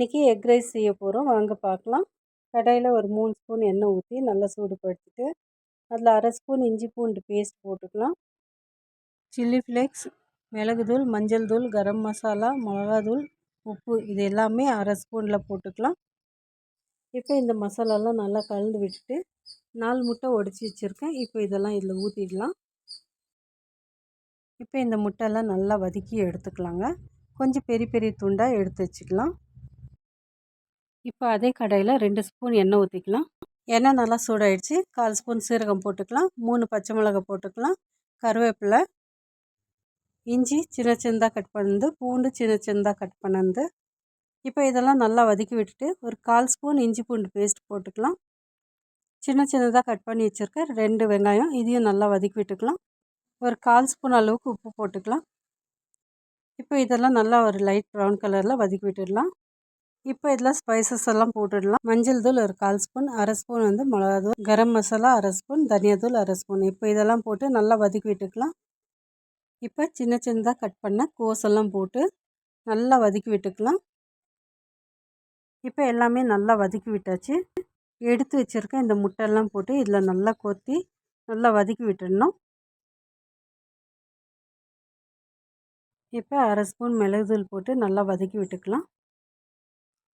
இன்றைக்கி egg rice செய்ய போகிறோம், வாங்க பார்க்கலாம். கடாயில் ஒரு 3 ஸ்பூன் எண்ணெய் ஊற்றி நல்லா சூடுபடுத்திட்டு அதில் அரை ஸ்பூன் இஞ்சி பூண்டு பேஸ்ட் போட்டுக்கலாம். சில்லி ஃப்ளேக்ஸ், மிளகுத்தூள், மஞ்சள் தூள், கரம் மசாலா, மிளகாத்தூள், உப்பு இது எல்லாமே அரை ஸ்பூனில் போட்டுக்கலாம். இப்போ இந்த மசாலாலாம் நல்லா கலந்து விட்டுட்டு 4 முட்டை உடச்சி வச்சுருக்கேன். இப்போ இதெல்லாம் இதில் ஊற்றிடலாம். இப்போ இந்த முட்டையெல்லாம் நல்லா வதக்கி எடுத்துக்கலாங்க. கொஞ்சம் பெரிய பெரிய துண்டாக எடுத்து வச்சுக்கலாம். இப்போ அதே கடாயில் 2 ஸ்பூன் எண்ணெய் ஊற்றிக்கலாம். எண்ணெய் நல்லா சூடாயிடுச்சு. 1/4 ஸ்பூன் சீரகம் போட்டுக்கலாம். 3 பச்சை மிளகாய் போட்டுக்கலாம். கருவேப்பிலை, இஞ்சி சின்ன சின்னதாக கட் பண்ணது, பூண்டு சின்ன சின்னதாக கட் பண்ணது. இப்போ இதெல்லாம் நல்லா வதக்கி விட்டுட்டு ஒரு 1/4 ஸ்பூன் இஞ்சி பூண்டு பேஸ்ட் போட்டுக்கலாம். சின்ன சின்னதாக கட் பண்ணி வச்சுருக்க 2 வெங்காயம், இதையும் நல்லா வதக்கி விட்டுக்கலாம். ஒரு 1/4 ஸ்பூன் அளவுக்கு உப்பு போட்டுக்கலாம். இப்போ இதெல்லாம் நல்லா ஒரு லைட் ப்ரௌன் கலரில் வதக்கி விட்டுடலாம். இப்போ இதில் ஸ்பைசஸ் எல்லாம் போட்டுடலாம். மஞ்சள் தூள் ஒரு 1/4 ஸ்பூன், அரை ஸ்பூன் மிளகாத்தூள், கரம் மசாலா அரை ஸ்பூன், தனியாத்தூள் அரை ஸ்பூன். இப்போ இதெல்லாம் போட்டு நல்லா வதக்கி விட்டுக்கலாம். இப்போ சின்ன சின்னதாக கட் பண்ண கோஸெல்லாம் போட்டு நல்லா வதக்கி விட்டுக்கலாம். இப்போ எல்லாமே நல்லா வதக்கி விட்டாச்சு. எடுத்து வச்சுருக்க இந்த முட்டையெல்லாம் போட்டு இதில் நல்லா கொத்தி நல்லா வதக்கி விட்டுடணும். இப்போ அரை ஸ்பூன் மிளகுத்தூள் போட்டு நல்லா வதக்கி விட்டுக்கலாம்.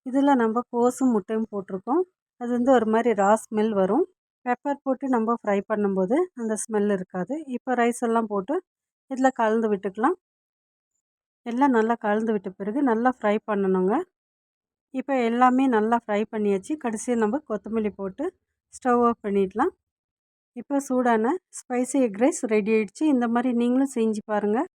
இதில் நம்ம கோஸும் முட்டையும் போட்டிருக்கோம். அது ஒரு மாதிரி ரா ஸ்மெல் வரும். பெப்பர் போட்டு நம்ம ஃப்ரை பண்ணும்போது அந்த ஸ்மெல் இருக்காது. இப்போ ரைஸ் எல்லாம் போட்டு இதில் கலந்து விட்டுக்கலாம். எல்லாம் நல்லா கலந்து விட்ட பிறகு நல்லா ஃப்ரை பண்ணணுங்க. இப்போ எல்லாமே நல்லா ஃப்ரை பண்ணியாச்சு. கடைசியாக நம்ம கொத்தமல்லி போட்டு ஸ்டவ் ஆஃப் பண்ணிடலாம். இப்போ சூடான ஸ்பைசி எக் ரைஸ் ரெடி ஆகிடுச்சு. இந்த மாதிரி நீங்களும் செஞ்சு பாருங்கள்.